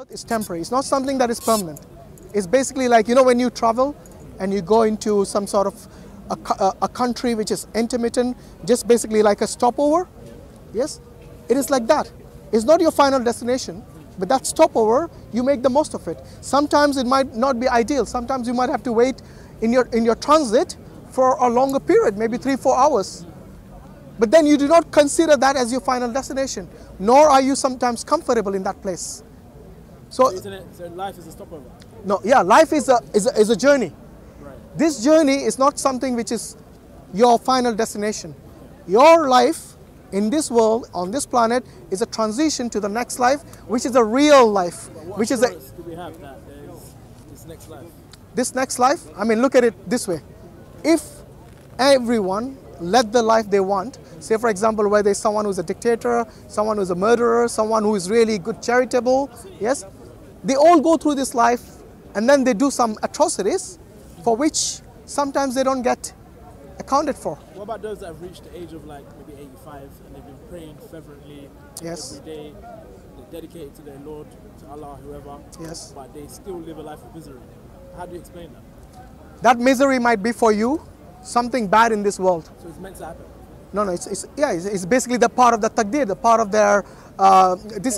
It's temporary. It's not something that is permanent. It's basically like, you know, when you travel and you go into some sort of a country which is intermittent, just basically like a stopover. Yes, it is like that. It's not your final destination, but that stopover, you make the most of it. Sometimes it might not be ideal. Sometimes you might have to wait in your transit for a longer period, maybe 3-4 hours. But then you do not consider that as your final destination, nor are you sometimes comfortable in that place. So life is a stopover? No, yeah, life is a journey. Right. This journey is not something which is your final destination. Your life in this world, on this planet, is a transition to the next life, which is a real life. Which is do we have that there is this next life? This next life, I mean, look at it this way. If everyone led the life they want, say for example, where there's someone who's a dictator, someone who's a murderer, someone who is really good charitable, yes, they all go through this life and then they do some atrocities for which sometimes they don't get accounted for. What about those that have reached the age of like maybe 85 and they've been praying fervently every day, they're dedicated to their Lord, to Allah, whoever, but they still live a life of misery? How do you explain that? That misery might be for you something bad in this world. So it's meant to happen? No, it's basically the part of the taqdeer, the part of their, this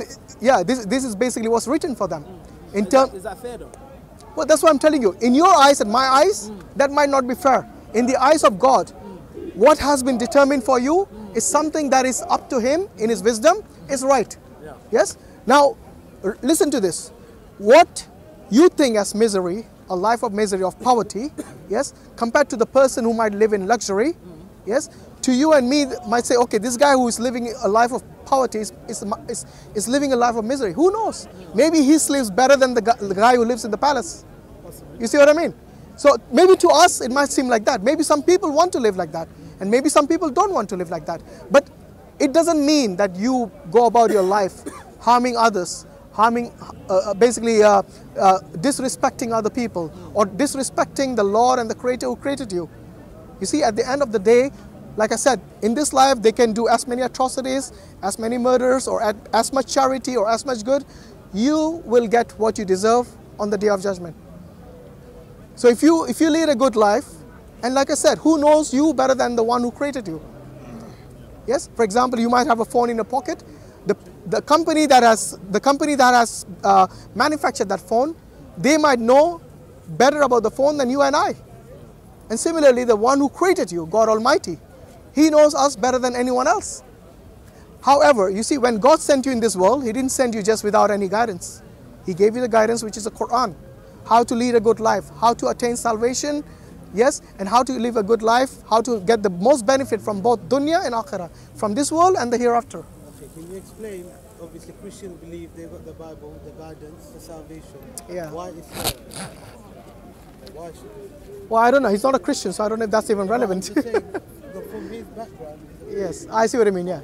is basically what's written for them. Is that fair though? Well, that's what I'm telling you. In your eyes and my eyes, that might not be fair. In the eyes of God, what has been determined for you is something that is up to Him in His wisdom, is right. Yeah. Yes? Now, listen to this. What you think as misery, a life of misery, of poverty, yes, compared to the person who might live in luxury, yes, to you and me might say, okay, this guy who is living a life of poverty is living a life of misery. Who knows? Maybe he sleeps better than the guy who lives in the palace. You see what I mean? So maybe to us it might seem like that. Maybe some people want to live like that, and maybe some people don't want to live like that. But it doesn't mean that you go about your life harming others, disrespecting other people, or disrespecting the Lord and the Creator who created you. You see, at the end of the day, like I said, in this life they can do as many atrocities, as many murders, or as much charity or as much good. You will get what you deserve on the Day of Judgment. So if you lead a good life, and like I said, who knows you better than the one who created you? Yes, for example, you might have a phone in your pocket. The company that has manufactured that phone, they might know better about the phone than you and I. And similarly, the one who created you, God Almighty, He knows us better than anyone else. However, you see, when God sent you in this world, He didn't send you just without any guidance. He gave you the guidance, which is the Quran. How to lead a good life, how to attain salvation, yes, and how to live a good life, how to get the most benefit from both dunya and akhirah, from this world and the hereafter. Okay, can you explain? Obviously, Christians believe they've got the Bible, the guidance, the salvation. Yeah. Why Islam? Why should it? Well, I don't know. He's not a Christian, so I don't know if that's even relevant. I'm just saying, from his background. Yes, I see what I mean. Yeah,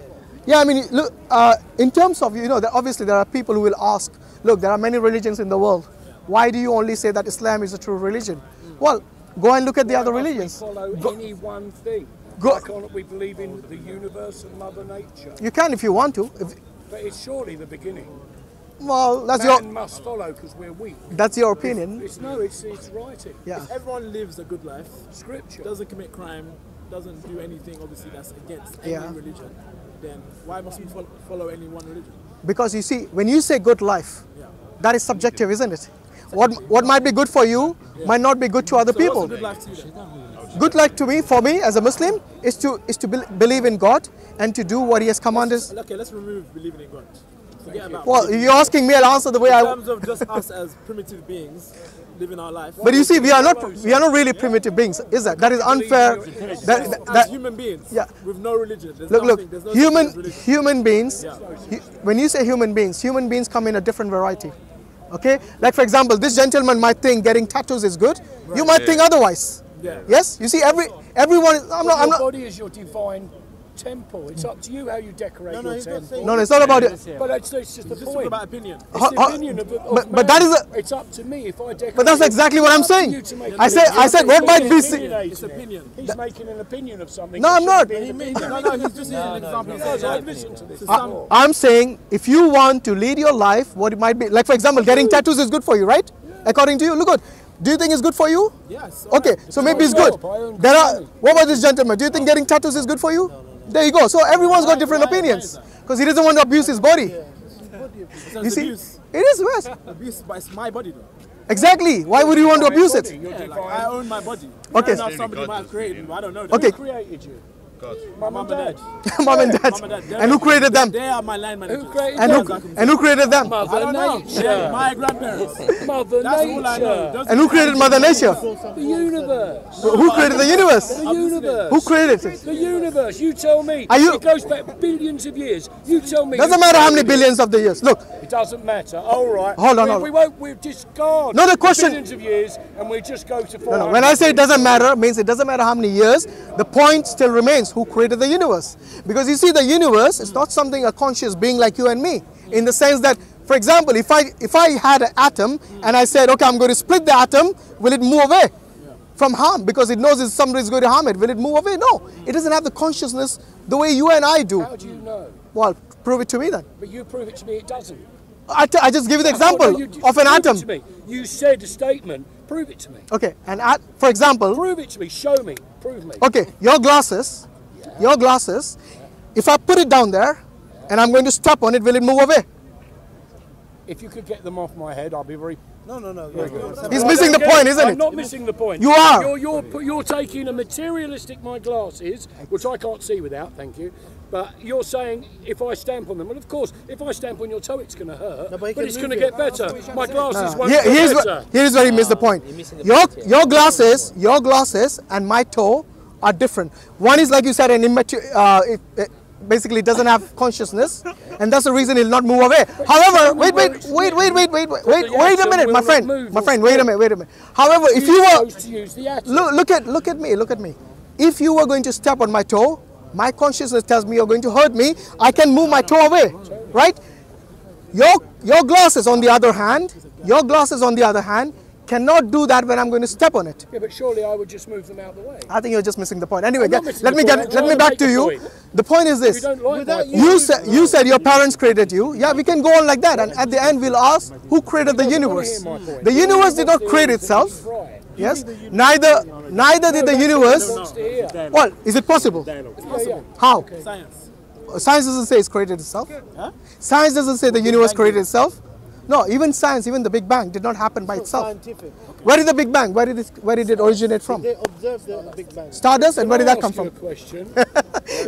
yeah. I mean, look. In terms of, you know, obviously there are people who will ask, look, there are many religions in the world. Why do you only say that Islam is a true religion? Well, go and look at the other religions. Follow any one thing. Why can't we believe in the universe and Mother Nature? You can if you want to. But it's surely the beginning. Well, that's Man must follow because we're weak. That's your opinion. It's writing. Yeah. If everyone lives a good life, Scripture, doesn't commit crime, doesn't do anything obviously that's against any religion, then why must we follow any one religion? Because you see, when you say good life, that is subjective, isn't it? What might be good for you might not be good to other people. What's a good life to you then? Good life to me, for me as a Muslim, is to believe in God and to do what He has commanded. Okay, let's remove believing in God. Forget about. Well, you're asking me, I'll answer the way in terms of just us as primitive beings living our life. But you see, we are not really primitive beings, is that? That is unfair. As human beings, with no religion. There's look, human beings. When you say human beings come in a different variety. Okay, like for example, this gentleman might think getting tattoos is good. Right. You might think otherwise. Yeah. Yes, you see, everyone. I'm not. Body is your divine temple. It's up to you how you decorate your temple. No, it's not about it. But it's just the point. about opinion. It's the opinion of but that is a... It's up to me if I decorate. But that's exactly what I'm saying. I said what might be... It's opinion. He's making an opinion of something. No, I'm not. No, he's just using an example. I've listened to this. I'm saying if you want to lead your life, what it might be, like for example, getting tattoos is good for you, right? According to you, look good. Do you think it's good for you? Yes. Okay, so maybe it's good. There are. What about this gentleman? Do you think getting tattoos is good for you? There you go. So everyone's got different opinions because he doesn't want to abuse his body. You see, it is worse. Abuse, but it's my body though. Exactly. Why would you want to abuse it? Yeah, like, I own my body. Okay. Now somebody might have created me, but I don't know. Okay. Who created you? God. Mum and Dad. Mom and Dad. And who created them? They are my line managers. Who created And who created them? Mother Nature. My grandparents. Mother That's all I know. Nature. And who created Mother Nature? The universe. Who created the universe? The universe. Who created it? The universe. You tell me. Are you- It goes back billions of years. You tell me. Doesn't matter how many billions of the years. Look, It doesn't matter. All right. Hold on, hold on. We won't. We'll discard. No, the question- Billions of years, and we just go to. no, when I say it doesn't matter, means it doesn't matter how many years, the point still remains who created the universe. Because you see, the universe is not something a conscious being like you and me, in the sense that, for example, if I had an atom and I said, okay, I'm going to split the atom, will it move away from harm? Because it knows if somebody is going to harm it, will it move away? No, it doesn't have the consciousness the way you and I do. How do you know? Well, prove it to me then. But you prove it to me. It doesn't. I just give you the example No, you of an prove atom. It to me. You said a statement. Prove it to me. Okay, for example, Prove it to me. Show me. Prove me. okay, your glasses, if I put it down there and I'm going to step on it, will it move away? If you could get them off my head, I'll be very. No. He's missing the point, isn't I'm it? not missing the point. You are. You're taking a materialistic my glasses, which I can't see without, thank you. But you're saying if I stamp on them, well, of course, if I stamp on your toe, it's going to hurt, but but you it's can going to move get it. better. My glasses won't Here- get here's better. here's where he missed the point. Your glasses and my toe are different. One is, like you said, an immature. It basically doesn't have consciousness, and that's the reason it'll not move away. However, wait a minute, my friend, wait a minute. However, if you were to use the atom. look at me. If you were going to step on my toe, my consciousness tells me you're going to hurt me. I can move my toe away, right? Your glasses, on the other hand, cannot do that when I'm going to step on it. Yeah, but surely I would just move them out of the way. I think you're just missing the point. Anyway, I'm not missing let the me point. I'm trying to back make to the you. point. The point is this. You don't like my point. You said your parents created you. Yeah, we can go on like that. And at the end, we'll ask who created the universe. The universe did not create itself. Right. Yes. Neither did the universe. Well, is it possible? How? Science. Science doesn't say it's created itself. Huh? Science doesn't say the universe created itself. No, even science, even the Big Bang did not happen by itself. Scientific. Where did the Big Bang? Where did it originate from? They observed the Big Bang. Stardust, and where did that come from?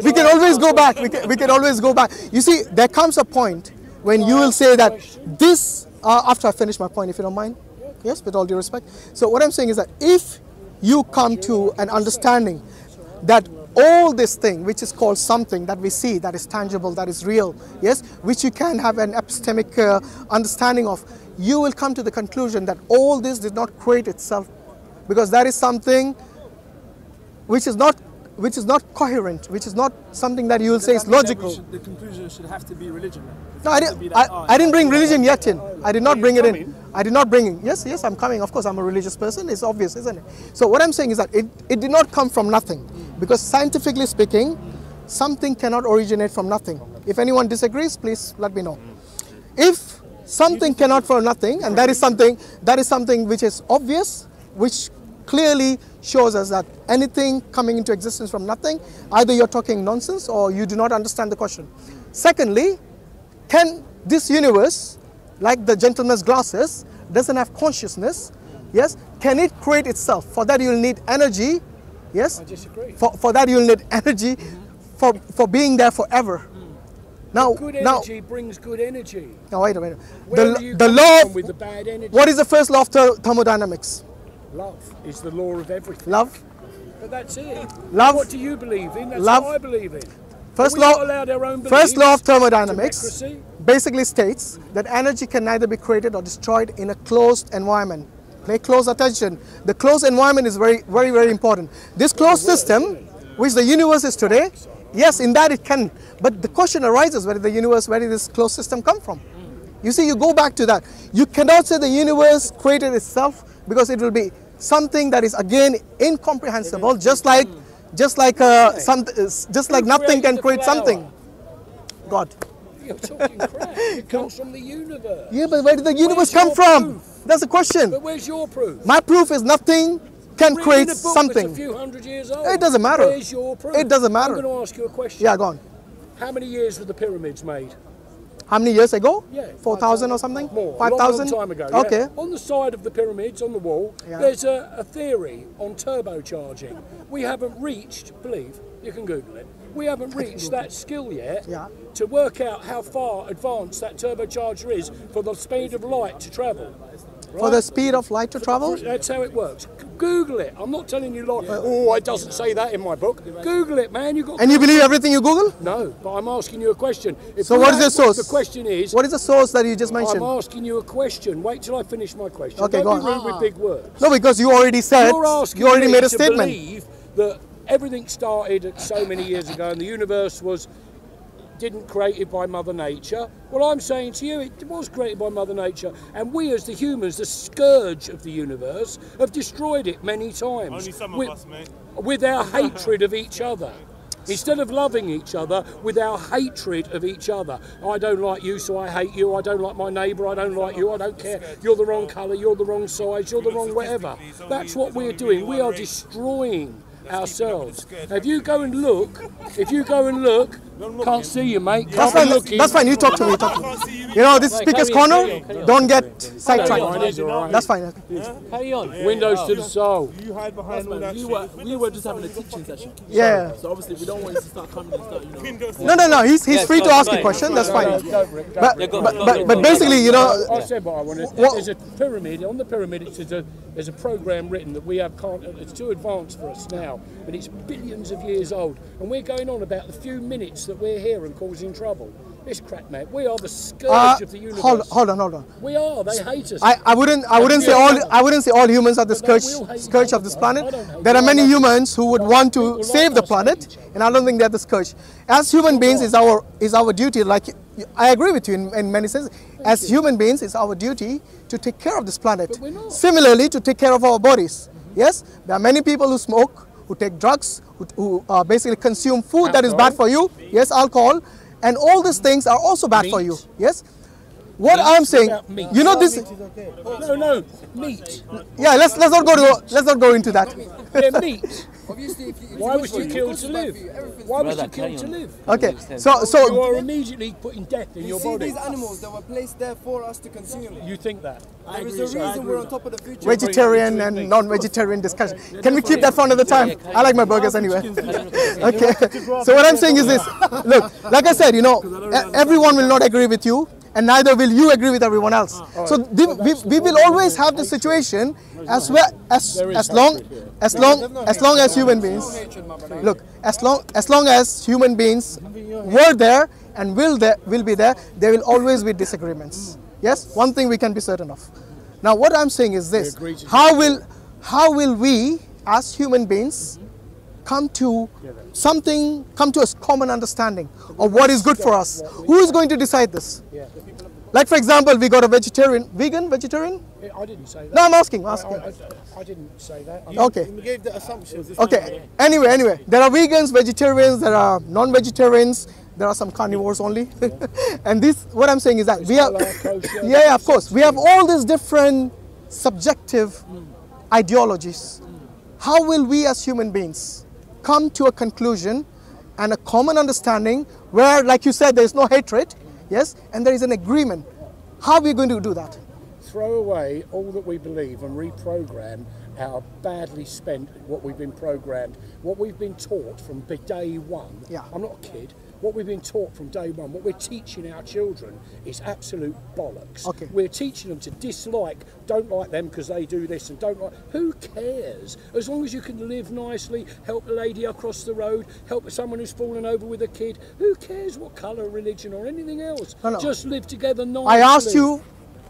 We can always go back. We can always go back. You see, there comes a point when you will say that this. After I finish my point, if you don't mind. Yes, with all due respect. So what I'm saying is that if you come to an understanding that all this thing, which is called something that we see, that is tangible, that is real, yes, which you can have an epistemic understanding of, you will come to the conclusion that all this did not create itself, because that is something which is not coherent, which is not something that you will say is logical. The conclusion should have to be religion. No, I didn't bring religion yet in. I did not bring it in. I did not bring it. Yes, I'm coming. Of course, I'm a religious person. It's obvious, isn't it? So what I'm saying is that it did not come from nothing. Because scientifically speaking, something cannot originate from nothing. If anyone disagrees, please let me know. If something cannot from nothing, and that is something which is obvious, which clearly shows us that anything coming into existence from nothing, either you're talking nonsense or you do not understand the question. Secondly, can this universe, like the gentleman's glasses, doesn't have consciousness, yes, can it create itself? For that you'll need energy, yes? I disagree. For that you'll need energy for being there forever. Now, Good energy brings good energy. now wait a minute. Where are you The coming law from of, with the bad energy? what is the first law of thermodynamics? Love is the law of everything. Love. But that's it. Love. What do you believe in? That's Love. what I believe in. First Are we not law, allowed our own first law of beliefs? thermodynamics Democracy? basically states that energy can neither be created or destroyed in a closed environment. Pay close attention. The closed environment is very, very, very important. This closed system, which the universe is today, Yes, in that it can. But the question arises, where did the universe, where did this closed system come from? You see, you go back to that. You cannot say the universe created itself, because it will be something that is again incomprehensible, just like nothing can create something. God. You're talking crap. It comes from the universe. Yeah, but where did the universe come from? That's the question. But where's your proof? My proof is nothing can create something. That's a few hundred years old. It doesn't matter. Where's your proof? It doesn't matter. I'm going to ask you a question. Yeah, go on. How many years were the pyramids made? How many years ago? Yeah, 4,000 or something? More. 5,000? Long time ago. Okay. Yeah. On the side of the pyramids, on the wall, there's a theory on turbocharging. We haven't reached, believe, you can Google it, we haven't reached that skill yet to work out how far advanced that turbocharger is for the speed of light to travel. Right? For the speed of light to travel? That's how it works. Google it. I'm not telling you like, oh, it doesn't say that in my book. Google it, man. And you believe everything you Google? No, but I'm asking you a question. So what is the source? The question is... What is the source that you just mentioned? I'm asking you a question. Wait till I finish my question. Okay, Don't go be on. rude with big words. No, because you already said, you already made a statement. Believe that everything started so many years ago and the universe didn't created by Mother Nature. Well, I'm saying to you, it was created by Mother Nature, and we as the humans, the scourge of the universe, have destroyed it many times. Only some of us, mate. With our hatred of each other. Instead of loving each other, with our hatred of each other. I don't like you, so I hate you. I don't like my neighbour, I don't like you. I don't care. You're the wrong colour, you're the wrong size, you're the wrong whatever. That's what we're doing. We are destroying ourselves. Now, if you go and look, can't see you, mate. That's fine, you talk to me, You know, this is Speaker's Corner, don't get sidetracked. That's fine. Carry on. Windows to the soul. You hide behind all that We were just having a teaching session. Yeah. So obviously we don't want you to start coming and start, No, he's free to ask a question, that's fine. But basically, you know... I said what I wanted. There's a pyramid, on the pyramid there's a program written that we have it's too advanced for us now, but it's billions of years old, and we're going on about the few minutes that we're here and causing trouble. It's crap, man. We are the scourge of the universe. Hold on. We are. They hate us. I wouldn't say all humans are the scourge of this planet. There are many humans who would want to save the planet, and I don't think they're the scourge. As human beings, is our duty. Like I agree with you in many senses. As human beings, it's our duty to take care of this planet. Similarly, to take care of our bodies. Yes, there are many people who smoke, who take drugs, who basically consume food that is bad for you. Yes, alcohol. And all these things are also bad for you. Yes. What I'm saying, you know this. No, meat. Yeah, let's not go into that. Yeah, meat. Why was you killed to live? Why was you killed to live? Okay, so you are immediately putting death in your body. These animals that were placed there for us to consume. You think that? There is a reason we're on top of the food chain. Vegetarian and non-vegetarian discussion. Can we keep that for another time? I like my burgers anyway. Okay. So what I'm saying is this. Look, like I said, you know, everyone will not agree with you, and neither will you agree with everyone else. So we will always have the situation as long as human beings. Look, as long as human beings were there and will be there, there will always be disagreements. Yes, one thing we can be certain of. Now, what I'm saying is this: how will we, as human beings, come to a common understanding of what is good for us? Who is going to decide this? Like, for example, we got a vegetarian. I didn't say that. No, I'm asking. I didn't say that. Okay. You gave the assumptions. Okay. Anyway, there are vegans, vegetarians, there are non-vegetarians, there are some carnivores only. And what I'm saying is that we have, yeah, of course, we have all these different subjective ideologies. How will we as human beings come to a conclusion and a common understanding where, like you said, there is no hatred, yes, and there is an agreement? How are we going to do that? Throw away all that we believe and reprogram our badly spent, what we've been programmed, what we've been taught from day one. Yeah. I'm not a kid. What we've been taught from day one, what we're teaching our children is absolute bollocks. Okay. We're teaching them to dislike, don't like them because they do this and don't like. Who cares? As long as you can live nicely, help a lady across the road, help someone who's fallen over with a kid. Who cares what colour, religion or anything else? No. Just live together nicely. I asked you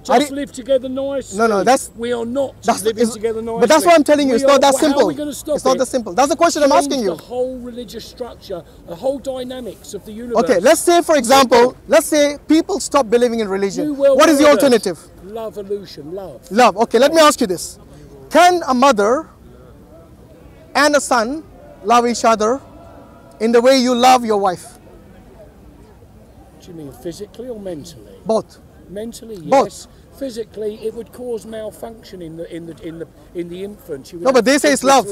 just live together nicely. No, we are not living together nicely. But that's what I'm telling you. It's not that simple. How are we going to stop It's not that simple. That's the question I'm asking you. The whole religious structure, the whole dynamics of the universe. Okay, let's say, for example, let's say people stop believing in religion. What is the alternative? Love, illusion, love. Love. Okay, let me ask you this. Can a mother and a son love each other in the way you love your wife? Do you mean physically or mentally? Both. Mentally, yes. Both. Physically, it would cause malfunction in the infant. No, but they say it's love.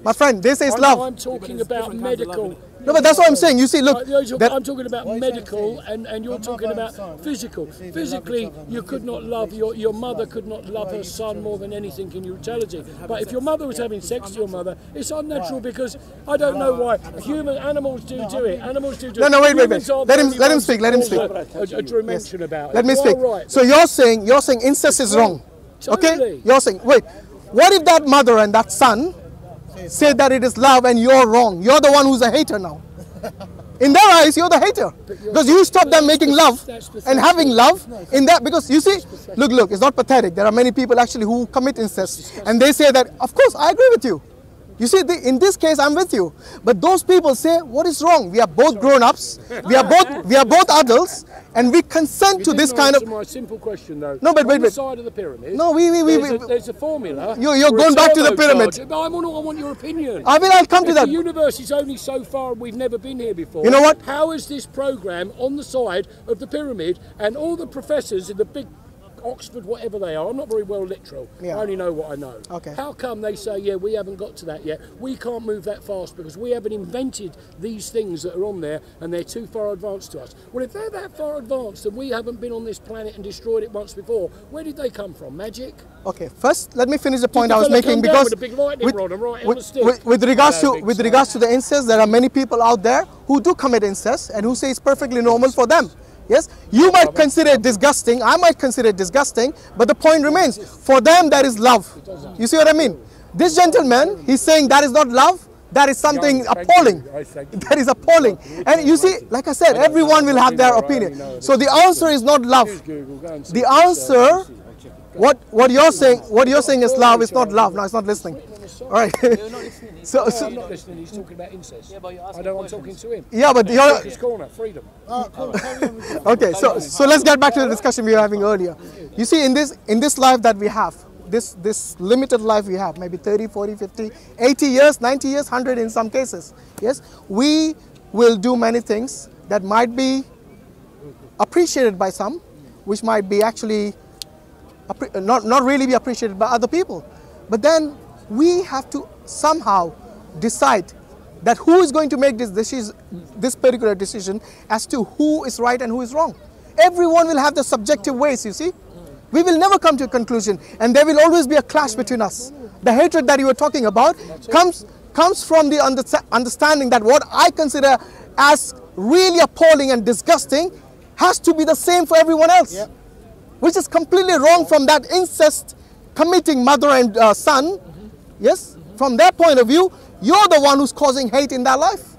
My friend, they say it's love. I'm talking about medical. No, but that's what I'm saying. You see, look. I'm talking about medical, and you're talking about physical. Physically, you could not love your mother could not love her son more than anything in utility. But if your mother was having sex to your mother, it's unnatural because I don't know why. Animals do it. Animals do it. No, wait. Let him speak. Let him speak. A dimension about it. Let me speak. So you're saying incest is wrong. Totally. Okay? You're saying, wait, what if that mother and that son say that it is love and you're wrong? You're the one who's a hater now. In their eyes, you're the hater. Because you stop them making love and having love in that. Because you see, look, it's not pathetic. There are many people actually who commit incest. And they say that, of course, I agree with you. You see, in this case, I'm with you. But those people say, what is wrong? We are both grown-ups. We are both adults. And we consent to this kind of... my simple question, though. No, but wait. On the side of the pyramid, no, there's a formula. You're going back to the pyramid. I want your opinion. I'll come to that. The universe is only so far, we've never been here before. You know what? How is this program on the side of the pyramid and all the professors in the big Oxford, whatever they are, I'm not very well literal. Yeah. I only know what I know. Okay. How come they say, yeah, we haven't got to that yet? We can't move that fast because we haven't invented these things that are on there and they're too far advanced to us. Well, if they're that far advanced and we haven't been on this planet and destroyed it once before, where did they come from? Magic? Okay, first let me finish the point I was making, because with regards to the incest, there are many people out there who do commit incest and who say it's perfectly normal for them. Yes, you might consider it disgusting, I might consider it disgusting, but the point remains, for them that is love. You see what I mean? This gentleman, he's saying that is not love, that is something appalling. That is appalling. And you see, like I said, everyone will have their opinion. So the answer is not love. The answer, what you're saying is love, is not love. No, it's not listening. All right. So I'm not listening. He's talking about incest. I know I'm talking to him. Yeah, but you're his corner, freedom. Okay. So let's get back to the discussion we were having earlier. You see, in this life that we have, this limited life we have, maybe 30, 40, 50, 80 years, 90 years, 100 in some cases. Yes, we will do many things that might be appreciated by some, which might be actually not really be appreciated by other people. But then we have to somehow decide that who is going to make this particular decision as to who is right and who is wrong. Everyone will have the subjective ways, you see. We will never come to a conclusion, and there will always be a clash between us. The hatred that you were talking about comes from the understanding that what I consider as really appalling and disgusting has to be the same for everyone else, which is completely wrong from that incest committing mother and son. Yes, from their point of view, you're the one who's causing hate in their life.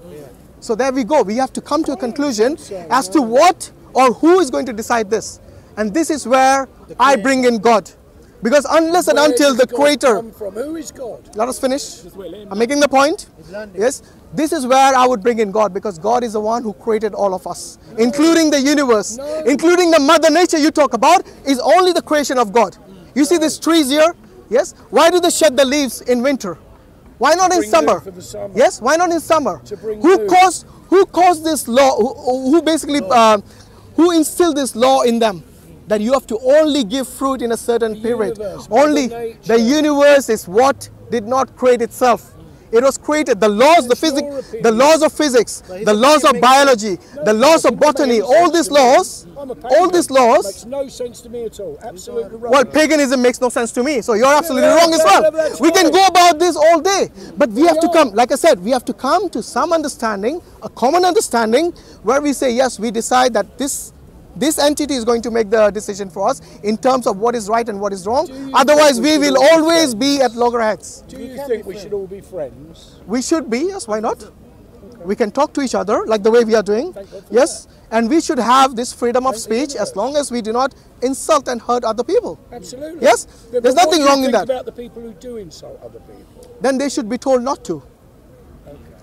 So there we go. We have to come to a conclusion as to what or who is going to decide this. And this is where I bring in God. Because unless and until the Creator... Who is God? Let us finish. I'm making the point. Yes, this is where I would bring in God, because God is the one who created all of us, including the universe, including the Mother Nature you talk about, is only the creation of God. You see these trees here? Yes. Why do they shed the leaves in winter? Why not in summer? Yes. Why not in summer? Who caused this law? Who basically who instilled this law in them, that you have to only give fruit in a certain period? Only the universe is what did not create itself. It was created. The laws, the laws of physics, the laws of biology, the laws of botany, all these laws makes no sense to me at all. Absolutely wrong. Well, paganism makes no sense to me, so you're absolutely wrong as well. We can go about this all day, but we have to come, like I said, we have to come to some understanding, a common understanding, where we say, yes, we decide that this entity is going to make the decision for us in terms of what is right and what is wrong. Otherwise, we will always be at loggerheads. Do you think we should all be friends? We should be, yes, why not? We can talk to each other like the way we are doing. Yes. And we should have this freedom of speech as long as we do not insult and hurt other people. Absolutely. Yes. There's nothing wrong in that. About the people who do insult other people. Then they should be told not to.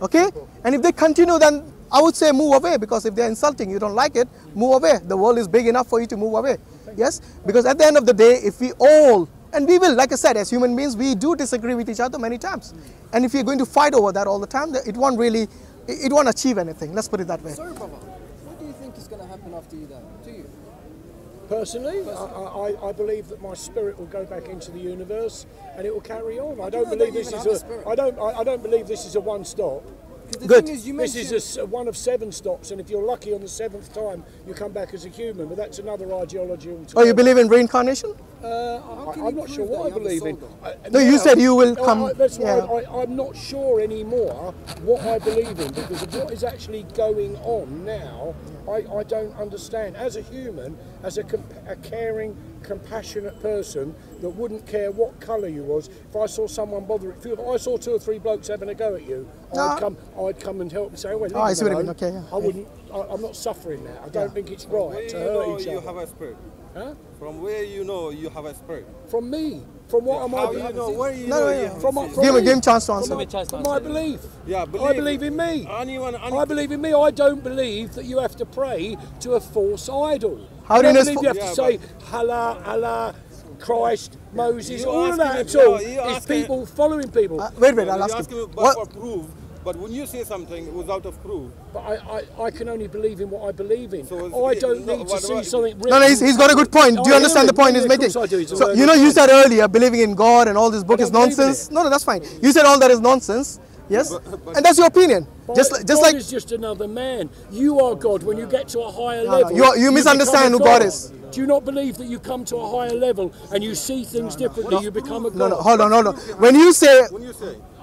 Okay? And if they continue, then I would say move away, because if they're insulting, you don't like it, move away. The world is big enough for you to move away. Yes? Because at the end of the day, if we all, and we will, like I said, as human beings, we do disagree with each other many times. And if you're going to fight over that all the time, it won't really, it won't achieve anything. Let's put it that way. Sorry, brother. What do you think is going to happen after you die? To you? Personally, I believe that my spirit will go back into the universe and it will carry on. I don't believe this is a. I don't believe this is a one stop. Good. This is one of 7 stops, and if you're lucky on the 7th time, you come back as a human. But that's another ideology altogether. Oh, you believe in reincarnation? I'm not sure what I believe in. No, you said you will come. That's why I'm not sure anymore what I believe in, because of what is actually going on now. I don't understand. As a human, as a caring, compassionate person that wouldn't care what colour you was, if I saw someone bothering, if I saw 2 or 3 blokes having a go at you, I'd come and help and say, well, I see what you mean. Okay, yeah. I wouldn't. I'm not suffering that. I don't think it's right to hurt each other. You have a spirit. Huh? From where you know you have a spirit? From me. From what am I? How you know? Where you know? From give him a chance to answer. From my belief. Yeah, I believe in me. I believe in me. I don't believe that you have to pray to a false idol. How do you know? You have to say Allah, Christ, Moses, all of that at all. It's people following people. Wait, I'll ask you. What for proof? But when you say something without a proof, but I can only believe in what I believe in. So I don't need to see something written. No, he's got a good point. Do you understand the point he's making? So you know, you said earlier believing in God and all this book is nonsense. No, that's fine. You said all that is nonsense. Yes, and that's your opinion. Just God like is just another man. You are God when you get to a higher level. You misunderstand who God is. Do you not believe that you come to a higher level and you see things differently? You become a God. No, hold on. When you say,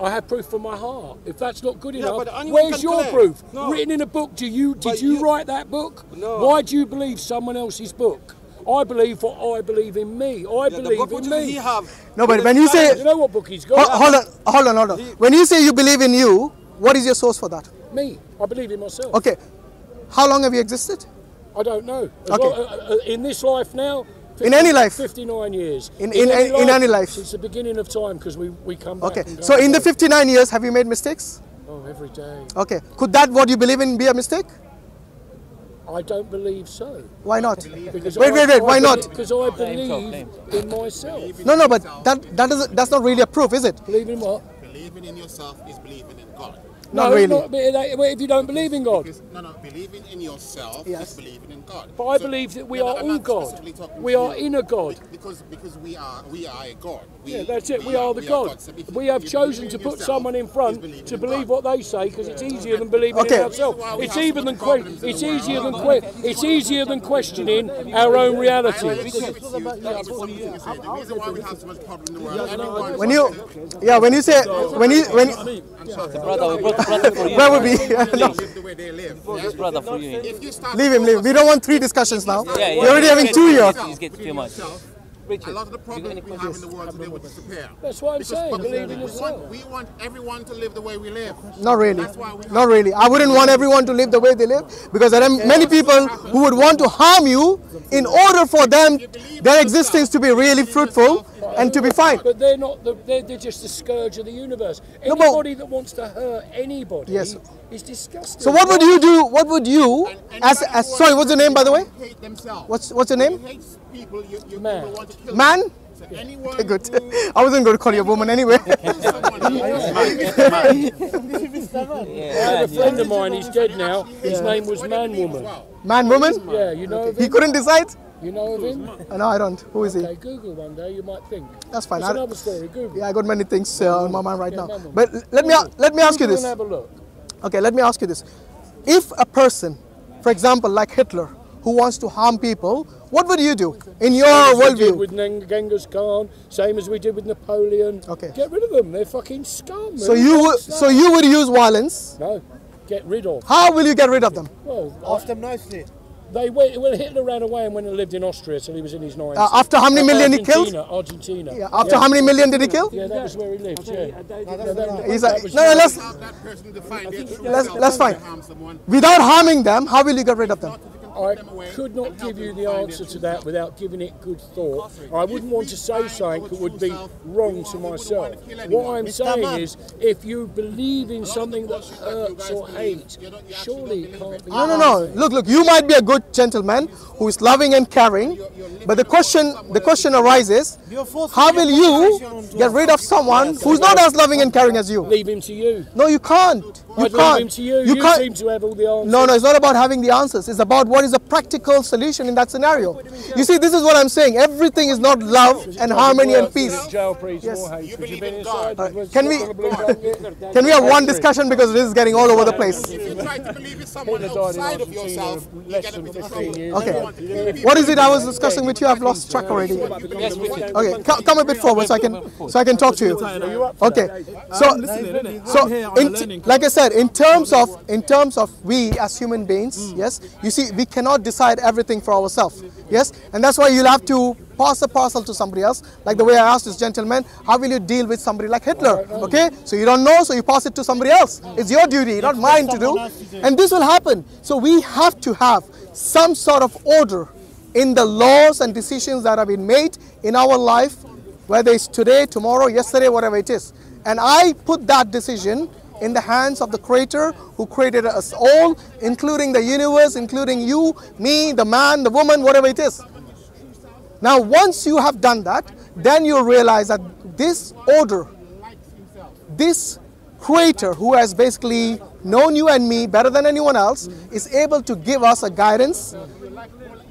I have proof from my heart. If that's not good enough, where's your proof? Written in a book. Did you write that book? No. Why do you believe someone else's book? I believe what I believe in me. I believe in me. No, but when you say, you know what book he's got? Hold on. When you say you believe in you, what is your source for that? Me. I believe in myself. Okay. How long have you existed? I don't know. Okay. In this life now. In any life? 59 years. In any life? Since the beginning of time, because we come back. Okay. So in the 59 years, have you made mistakes? Oh, every day. Okay. Could that what you believe in be a mistake? I don't believe so. Why not? Because wait. Why not? Because I believe in myself. No, but that's not really a proof, is it? Believing in what? Believing in yourself is believing in God. Not really. If you don't believe in God. Believing in yourself is believing in God. But I believe that we are all God. We are in a God. Because we are a God. That's it. We are the God. We have chosen to put someone in front to believe what they say, because it's easier than believing in ourselves. It's easier than questioning our own reality. When you say where would be? Leave him. We don't want 3 discussions now. We're already having 2 here. Too much. A lot of the problems we have in the world today will disappear. That's what I'm saying. Believe in yourself. We want everyone to live the way we live. Not really. Not really. I wouldn't want everyone to live the way they live, because there are many people who would want to harm you in order for them, their existence to be really fruitful and to be fine. But they're not. They're just the scourge of the universe. Anybody that wants to hurt anybody is disgusting. So what would you do? What would you, as sorry, what's your name, by the way? What's your name? Man. Man? Okay, good. I wasn't going to call you a woman anyway. I had a friend of mine, he's dead now. His name was Man Woman. Man Woman? Yeah, you know of him? He couldn't decide? You know of him? No, I don't. Who is he? Okay, Google one day, you might think. That's fine. It's another story, Google. Yeah, I got many things on my mind right now. But let me ask you this. Have a look. Okay, let me ask you this. If a person, for example, like Hitler, who wants to harm people, what would you do in your worldview? With Genghis Khan, same as we did with Napoleon. Okay. Get rid of them. They're fucking scum. So you would use violence? No. Get rid of. How will you get rid of them? Well, ask them nicely. Well, Hitler ran away and went and lived in Austria till he was in his 90s. After how many million he killed? Argentina. Yeah, after how many million did he kill? Yeah, that was where he lived, Let's find. Without harming them, how will you get rid of them? I could not give you the answer to that without giving it good thought. I wouldn't want to say something that would be wrong to myself. What I'm saying is, if you believe in something that hurts or hates, surely it can't be. No. Look. You might be a good gentleman who is loving and caring, but the question arises: how will you get rid of someone who's not as loving and caring as you? Leave him to you. No, you can't. I'd leave him to you. You can't. Seem to have all the answers. No, it's not about having the answers. It's about what is a practical solution in that scenario. You see, this is what I'm saying. Everything is not love and harmony and peace. Yes. Can we have one discussion, because this is getting all over the place? If you try to believe in someone outside of yourself, you get a bit of Okay. What is it I was discussing with you? I've lost track already. Okay, come a bit forward so I can talk to you. Okay. Like I said, in terms of we as human beings, yes, you see, we cannot decide everything for ourselves, yes, and that's why you'll have to pass the parcel to somebody else, like the way I asked this gentleman, how will you deal with somebody like Hitler? Okay, so you don't know, so you pass it to somebody else. It's your duty, not mine to do, and this will happen. So we have to have some sort of order in the laws and decisions that have been made in our life, whether it's today, tomorrow, yesterday, whatever it is. And I put that decision in the hands of the Creator who created us all, including the universe, including you, me, the man, the woman, whatever it is. Now, once you have done that, then you realize that this order, this Creator who has basically known you and me better than anyone else, is able to give us a guidance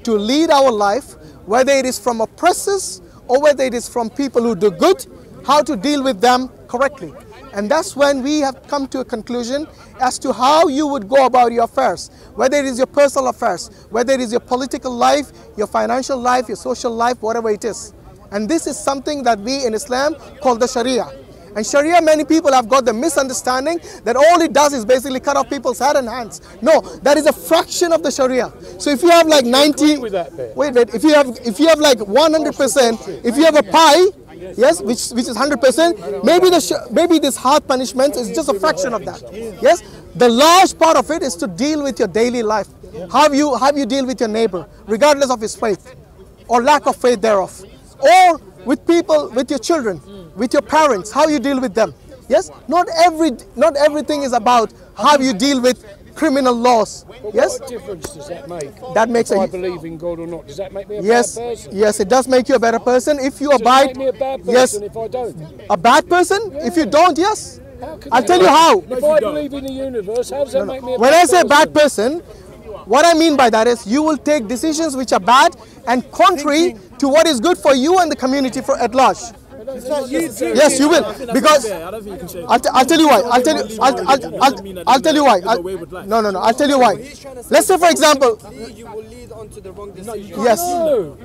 to lead our life, whether it is from oppressors or whether it is from people who do good, how to deal with them correctly. And that's when we have come to a conclusion as to how you would go about your affairs, whether it is your personal affairs, whether it is your political life, your financial life, your social life, whatever it is. And this is something that we in Islam call the Sharia. And Sharia, many people have got the misunderstanding that all it does is basically cut off people's head and hands. No, that is a fraction of the Sharia. So if you have like 90, if you have like 100%, if you have a pie, yes, which is 100%, maybe this hard punishment is just a fraction of that. Yes, the large part of it is to deal with your daily life. How you deal with your neighbor, regardless of his faith or lack of faith thereof, or with people, with your children, with your parents, how you deal with them. Yes, not everything is about how you deal with criminal laws. But yes. What difference does that make? That makes if I believe in God or not. Does that make me a bad person? Yes, it does make you a better person if you abide. Does it make me a bad person if I don't? A bad person? Yeah. If you don't, yes. I'll tell you how. If I believe in the universe, how does that make me a bad person? When I say bad person, what I mean by that is you will take decisions which are bad and contrary to what is good for you and the community at large. Yes, you will, because I'll tell you why. I'll tell you why. No. I'll tell you why. Let's say, for example. You will lead on to the wrong decision. Yes. No.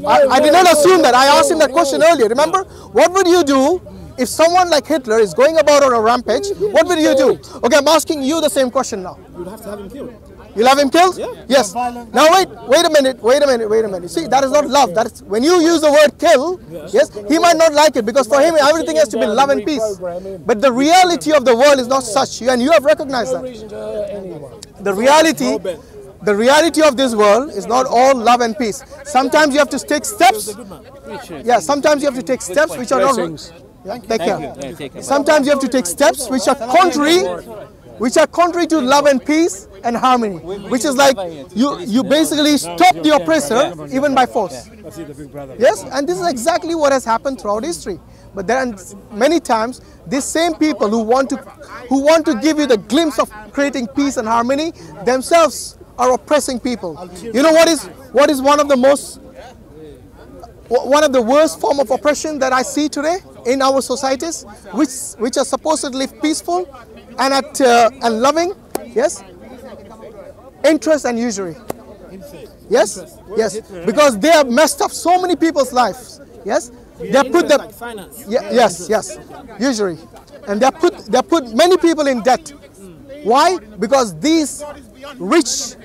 I did not assume that. I asked him that question earlier. Remember, what would you do if someone like Hitler is going about on a rampage? What would you do? Okay, I'm asking you the same question now. You'd have to have him killed. You'll have him killed? Yeah. Yes. Now wait a minute. See, that is not love. That is when you use the word kill, yes, he might not like it because for him everything has to be love and peace. But the reality of the world is not such, and you have recognized that. The reality of this world is not all love and peace. Sometimes you have to take steps. Yeah, sometimes you have to take steps which are not. Yeah, take care. Sometimes you have to take steps which are contrary to love and peace and harmony, which is like you basically stop the oppressor even by force. Yes, and this is exactly what has happened throughout history. But there are many times these same people who want to give you the glimpse of creating peace and harmony themselves are oppressing people. You know what is one of the worst form of oppression that I see today in our societies, which are supposedly peaceful and loving? Yes, interest and usury. Yes, because they have messed up so many people's lives. Yes, they have put them. Yes, usury, and they have put many people in debt. Why? Because these rich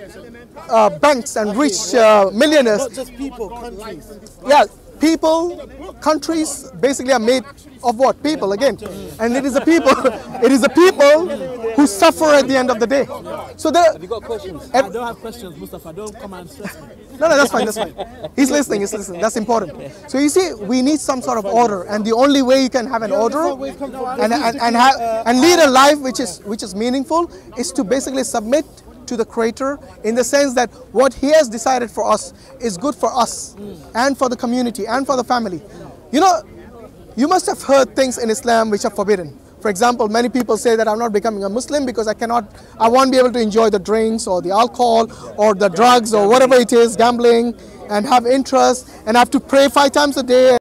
banks and rich millionaires. Not just people, countries. Yeah, people, countries basically are made of what? People again. And it is the people, it is the people who suffer at the end of the day. So there, Have you got questions? I don't have questions, Mustafa. Don't come and stress me. no, that's fine, that's fine. He's listening, that's important. So you see, we need some sort of order, and the only way you can have an order and lead a life which is meaningful is to basically submit to the Creator, in the sense that what He has decided for us is good for us and for the community and for the family. You know, you must have heard things in Islam which are forbidden. For example, many people say that I'm not becoming a Muslim because I won't be able to enjoy the drinks or the alcohol or the drugs or whatever it is, gambling, and have interest, and I have to pray 5 times a day.